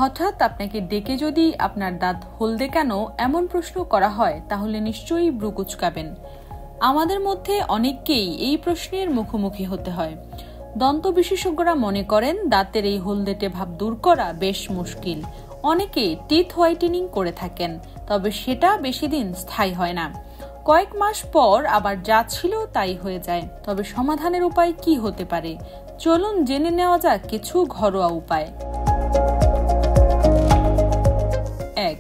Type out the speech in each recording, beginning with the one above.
হঠাৎ আপনাকে ডেকে যদি আপনার দাঁত হলদে কেন এমন প্রশ্ন করা হয় তাহলে নিশ্চয়ই ভ্রু কুঁচকাবেন। আমাদের মধ্যে অনেককেই এই প্রশ্নের মুখোমুখি হতে হয়। দন্ত বিশেষজ্ঞরা মনে করেন দাঁতের এই হলদেটে ভাব দূর করা বেশ মুশকিল। অনেকেই টিথ হোয়াইটেনিং করে থাকেন, তবে সেটা বেশি দিন স্থায়ী হয় না। কয়েক মাস পর আবার যা ছিল তাই হয়ে যায়। তবে সমাধানের উপায় কি হতে পারে? চলুন জেনে নেওয়া যাক কিছু ঘরোয়া উপায়। 1.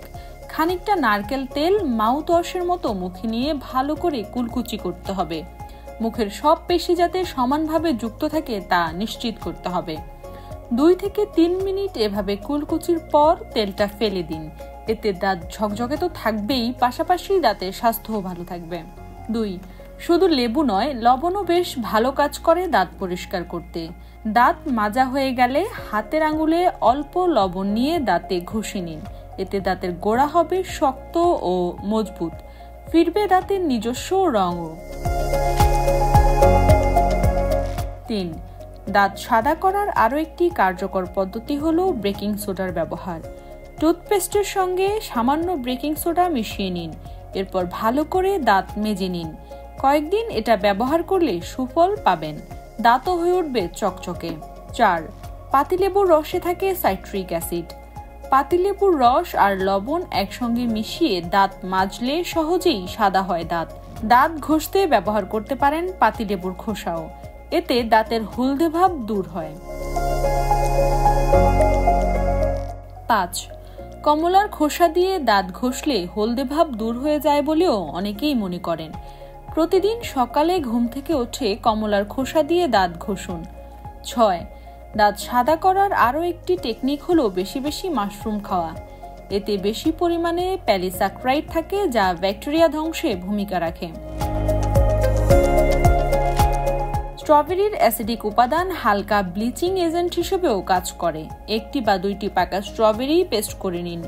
খানিকটা নারকেল তেল মাউথ ওয়াশের মতো মুখে নিয়ে ভালো করে কুলকুচি করতে হবে। মুখের সব পেশি যাতে সমানভাবে যুক্ত থাকে তা নিশ্চিত করতে হবে। 2 থেকে 3 মিনিট এভাবে কুলকুচির পর তেলটা ফেলে দিন। এতে দাঁত ঝকঝকে তো থাকবেই, পাশাপাশি দাঁতের স্বাস্থ্যও ভালো থাকবে। 2. শুধু লেবু নয়, লবণও বেশ ভালো কাজ করে দাঁত পরিষ্কার করতে। দাঁত মাজা হয়ে গেলে হাতের আঙুলে অল্প লবণ নিয়ে দাঁতে ঘষে নিন। এতে দাঁতের গোড়া হবে শক্ত ও মজবুত, ফিরবে দাঁতের নিজস্ব রঙও। 3. দাঁত সাদা করার আরও একটি কার্যকর পদ্ধতি হলো বেকিং সোডার ব্যবহার। টুথপেস্টের সঙ্গে সামান্য বেকিং সোডা মিশিয়ে নিন, এরপর ভালো করে দাঁত মেজে নিন। কয়েকদিন এটা ব্যবহার করলে সুফল পাবেন, দাঁতও হয়ে উঠবে চকচকে। 4. পাতিলেবুর রসে থাকে সাইট্রিক অ্যাসিড। পাতিলেবুর রস আর লবণ একসঙ্গে মিশিয়ে দাঁত মাজলে সহজেই সাদা হয় দাঁত। দাঁত ঘষতে ব্যবহার করতে পারেন পাতিলেবুর খোসাও, এতে দাঁতের হলদে ভাব দূর হয়। 5. কমলার খোসা দিয়ে দাঁত ঘষলে হলদে ভাব দূর হয়ে যায় বলেও অনেকেই মনে করেন। প্রতিদিন সকালে ঘুম থেকে উঠে কমলার খোসা দিয়ে দাঁত ঘষুন। 6. দাঁত সাদা করার আরও একটি টেকনিক হলো বেশি বেশি মাশরুম খাওয়া। এতে বেশি পরিমাণে প্যালিস্যাকারাইড থাকে যা ব্যাকটেরিয়া ধ্বংসে ভূমিকা রাখে। স্ট্রবেরির অ্যাসিডিক উপাদান হালকা ব্লিচিং এজেন্ট হিসেবেও কাজ করে। 1টি বা 2টি পাকা স্ট্রবেরি পেস্ট করে নিন।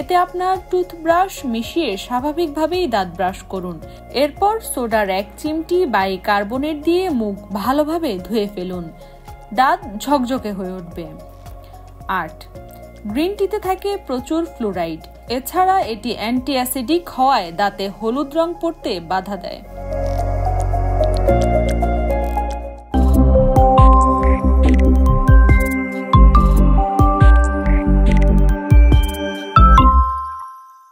এতে আপনার টুথব্রাশ মিশিয়ে স্বাভাবিকভাবেই দাঁত ব্রাশ করুন। এরপর সোডার 1 চিমটি বাইকার্বনেট দিয়ে মুখ ভালোভাবে ধুয়ে ফেলুন, দাঁত ঝকঝকে হয়ে উঠবে। 8. গ্রিন টিতে থাকে প্রচুর ফ্লোরাইড। এছাড়া এটি অ্যান্টি অ্যাসিডিক হওয়ায় দাঁতে হলুদ রং পড়তে বাধা দেয়।